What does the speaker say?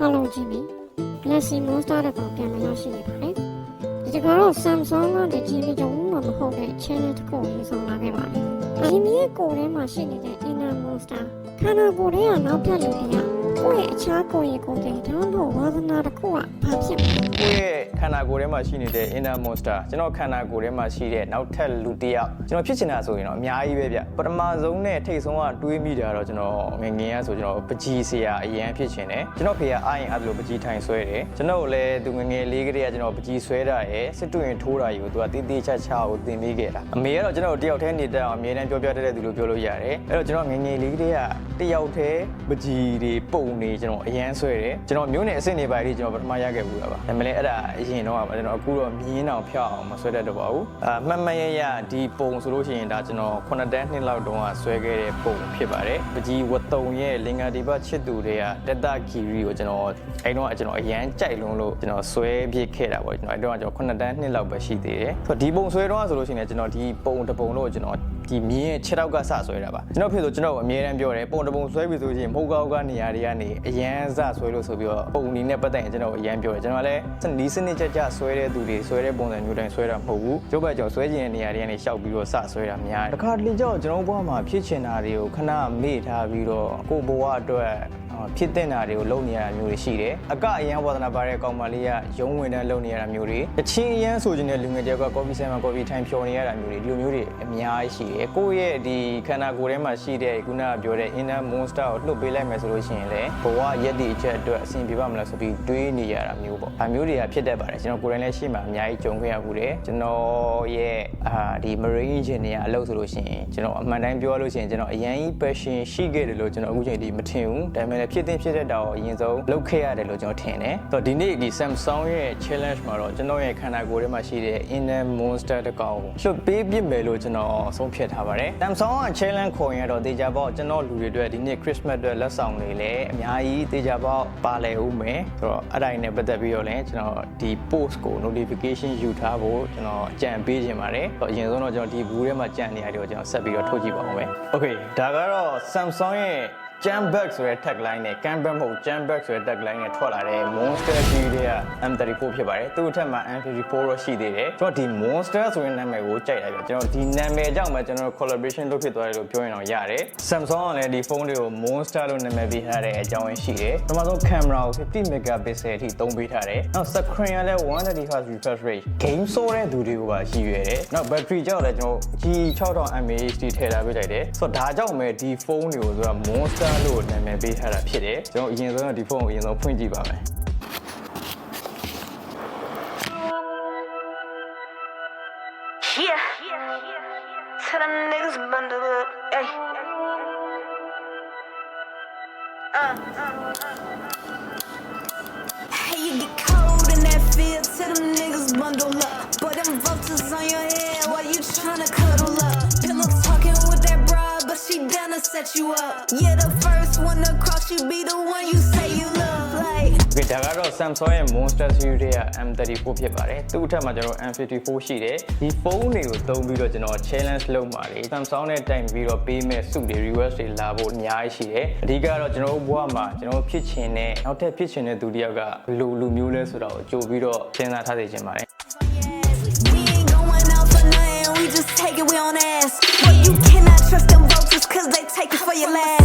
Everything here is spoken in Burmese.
Hello Jimmy Galaxy Monster M34ပြန်မရရှိနေပါတယ်ဒီကတော့ Samsung ကနေ Jimmy ကြောင့်မှမဟုတ်တဲ့ channel တစ်ခုကိုယူဆောင်လာခဲ့ပါတယ် Jimmy ရဲ့ကိုယ်ထဲမှာရှိနေတဲ့ inner monster ခန္ဓာကိုယ်ထဲကနောက်ထပ်လူတွေကကိုယ့်ရဲ့အခြားကိုယ်ရဲ့ကိုယ်တွေဒါမှမဟုတ်ဝါသနာတစ်ခုကဘာဖြစ်လဲကိုယ့်ရဲ့ခန္ဓာကိုယ်ထဲမှာရှိနေတဲ့ inner monster ကျွန်တော်ခန္ဓာကိုယ်ထဲမှာရှိတဲ့နောက်ထပ်လူတစ်ယောက်ကျွန်တော်ဖြစ်ချင်တာဆိုရင်တော့အများကြီးပဲဗျပထမဆုံးနဲ့ထိတ်ဆုံးကတွေးမိတာတော့ကျွန်တော်ငငယ်ရဆိုကျွန်တော်ပကြီးဆရာအရန်ဖြစ်ချင်တယ်ကျွန်တော်ဖေကအားရင်အဲ့လိုပကြီးထိုင်ဆွဲတယ်ကျွန်တော်လည်းသူငငယ်လေးကလေးကကျွန်တော်ပကြီးဆွဲတာရယ်စစ်တွေ့ရင်ထိုးတာယူသူကတီးတီးချာချာကိုသင်ပေးခဲ့တာအမေကတော့ကျွန်တော်တယောက်တည်းနေတတ်အောင်အမြဲတမ်းပြောပြတတ်တဲ့သူလို့ပြောလို့ရတယ်အဲ့တော့ကျွန်တော်ငငယ်လေးကလေးကတယောက်တည်းပကြီးတွေပုံနေကျွန်တော်အရန်ဆွဲတယ်ကျွန်တော်မျိုးနဲ့အစ်စ်နေပါလေကျွန်တော်ပထမရခဲ့ဘူးလားပါဒါပေမဲ့အဲ့ဒါအရင်တော့ကျွန်တော်အခုတော့မြင်းအောင်ဖျောက်အောင်မဆွဲတတ်တော့ပါဘူးမှတ်မှတ်ရရဒီပုံဆိုလို့ရှိရင်ဒါကျွန်တော်9တန်းနှစ်လောက်တုန်းကဆွဲခဲ့တဲ့ပုံဖြစ်ပါတယ်ပကြီးဝတ်တုံရဲ့လင်္ကာဒီဘချစ်သူတွေကတက်တာဂီရီကိုကျွန်တော်အဲ့တော့ကျွန်တော်အရန်ကြိုက်လုံးလို့ကျွန်တော်ဆွဲပြစ်ခဲ့တာပေါ့ကျွန်တော်အဲ့တော့ကျွန်တော်9တန်းနှစ်လောက်ပဲရှိသေးတယ်ဆိုတော့ဒီပုံဆွဲတော့ဆိုလို့ရှိရင်ကျွန်တော်ဒီပုံတစ်ပုံလို့ကျွန်တော်ဒီမြင်းရဲ့ခြေထောက်ကစဆွဲတာပါကျွန်တော်ဖြစ်ဆိုကျွန်တော်အမြဲတမ်းပြောတယ်ပုံတစ်ပုံဆွဲပြီဆိုရင်မဟုတ်ကောက်ကနေရာတွေကနေအရန်စဆွဲလို့ဆိုပြီးတော့ပုံအနေနဲ့ပတ်သက်ရင်ကျွန်တော်အရန်ပြောတယ်ကျွန်တော်လည်းနီးစနစ်ကြကြဆွဲတဲ့သူတွေဆွဲတဲ့ပုံစံမျိုးတိုင်းဆွဲတာမဟုတ်ဘူးကျုပ်ပဲကျွန်တော်ဆွဲကျင်တဲ့နေရာတွေကနေရှောက်ပြီးတော့စဆွဲတာများတယ်တခါတလေကျတော့ကျွန်တော်ဘဝမှာဖြစ်ချင်တာတွေကိုခဏမေ့ထားပြီးတော့ကိုယ့်ဘဝအတွက်ဖြစ်တဲ့နာတွေကိုလုပ်နေရတာမျိုးတွေရှိတယ်အကအရန်ဝါသနာပါတဲ့ကောင်မလေးကရုံးဝင်တန်းလုပ်နေရတာမျိုးတွေအချင်းအရန်ဆိုချင်တဲ့လူငယ်တယောက်က coffee time မှာ coffee time ဖြော်နေရတာမျိုးတွေဒီလိုမျိုးတွေအများကြီးရှိတယ်ကိုယ့်ရဲ့ဒီခန္ဓာကိုယ်ထဲမှာရှိတဲ့ခုနကပြောတဲ့ inner monster ကိုလွတ်ပေးလိုက်မယ်ဆိုလို့ရှိရင်လည်းဘဝရက်တည်ချက်အတွက်အဆင်ပြေပါမလားဆိုပြီးတွေးနေရတာမျိုးပေါ့ဒါမျိုးတွေကဖြစ်တတ်ပါတယ်ကျွန်တော်ကိုယ်တိုင်လည်းရှိမှအများကြီးကြုံခဲ့ရဘူးတယ်ကျွန်တော်ရဲ့ဒီ marine engineer အလုပ်ဆိုလို့ရှိရင်ကျွန်တော်အမှန်တိုင်းပြောလို့ရှိရင်ကျွန်တော်အရန်ကြီး passion ရှိခဲ့တယ်လို့ကျွန်တော်အခုချိန်ထိမထင်ဘူးဒါပေမဲ့ဖြစ်တဲ့တာကိုအရင်ဆုံးလုပ်ခဲ့ရတယ်လို့ကျွန်တော်ထင်တယ်ဆိုတော့ဒီနေ့ဒီ Samsung ရဲ့ challenge မှာတော့ကျွန်တော်ရဲ့ခန္ဓာကိုယ်ထဲမှာရှိတဲ့ inner monster တကောင်ကိုလွတ်ပေးပြစ်မယ်လို့ကျွန်တော်ဆုံးဖြတ်ထားပါတယ် Samsung က challenge ခေါ်ရင်တော့တေချာပေါက်ကျွန်တော်လူတွေအတွက်ဒီနေ့ Christmas အတွက်လက်ဆောင်တွေလည်းအများကြီးတေချာပေါက်ပါလဲဦးမယ်ဆိုတော့အဲ့ဒါနဲ့ပတ်သက်ပြီးတော့လည်းကျွန်တော်ဒီ post ကို notification ယူထားဖို့ကျွန်တော်ကြံပေးခြင်းပါတယ်ဆိုတော့အရင်ဆုံးတော့ကျွန်တော်ဒီဘူးထဲမှာကြံနေရတယ်ကိုကျွန်တော်ဆက်ပြီးတော့ထုတ်ကြည့်ပါဦးမယ် Okay ဒါကတော့ Samsung ရဲ့Jam bag ဆိုတဲ့ tagline နဲ့ Jam bag မဟုတ် Jam bag ဆိုတဲ့ tagline နဲ့ထွက်လာတဲ့ Monster series တွေက M34 ဖြစ်ပါတယ်သူ့အထက်မှာ M34 တော့ရှိသေးတယ်ကျွန်တော်ဒီ Monster ဆိုတဲ့နာမည်ကိုကြိုက်လိုက်ပြီကျွန်တော်ဒီနာမည်ကြောင့်ပဲကျွန်တော် collaboration လုပ်ဖြစ်သွားတယ်လို့ပြောရင်တော့ရတယ် Samsung ကလည်းဒီဖုန်းတွေကို Monster လို့နာမည်ပေးထားတဲ့အကြောင်းရင်းရှိတယ်ပထမဆုံး camera ကို50 megapixel အထိသုံးပေးထားတယ်နောက် screen ကလည်း 120 Hz refresh rate game ဆိုတဲ့သူတွေကိုပါရှိရွယ်တယ်နောက် battery ကြောင့်လည်းကျွန်တော် G6000 mAh ထည့်ထားပေးလိုက်တယ်ဆိုတော့ဒါကြောင့်ပဲဒီဖုန်းတွေကိုဆိုတာ Monsterလို့နာမည်ပေးထားတာဖြစ်တယ်ကျွန်တော်အရင်ဆုံးတော့ဒီဖုန်းကိုအရင်ဆုံးဖွင့်ကြည့်ပါမယ် Yeah, tell them niggas bundle up, ay. Hey, you get cold in that field, tell them niggas bundle up. But them vultures on your head, why you tryna cuddle up? Pillow talking with that broad, but she down to set you up. Yeah, the first one to cross you be the one you say you love, like. Okay, ဒါကတော့ Samsung ရဲ့ Monster series တွေက M34 ဖြစ်ပါတယ်သူ့အထက်မှာကျွန်တော် M54 ရှိတယ်ဒီဖုန်းတွေကိုသုံးပြီးတော့ကျွန်တော် challenge လုပ်မှာလေ Samsung နဲ့တိုင်ပြီးတော့ပေးမဲ့စုတွေ reverse တွေလာဖို့အများကြီးရှိတယ်အဓိကတော့ကျွန်တော်တို့ဘဝမှာကျွန်တော်ဖြစ်ချင်တဲ့နောက်ထပ်ဖြစ်ချင်တဲ့သူတယောက်ကလူမျိုးလဲဆိုတာကိုကြိုပြီးတော့စဉ်းစားထားစေချင်ပါတယ် We ain't going out for nothing, we just take it, we on ass. But you cannot trust them vultures, cause they take it for your last.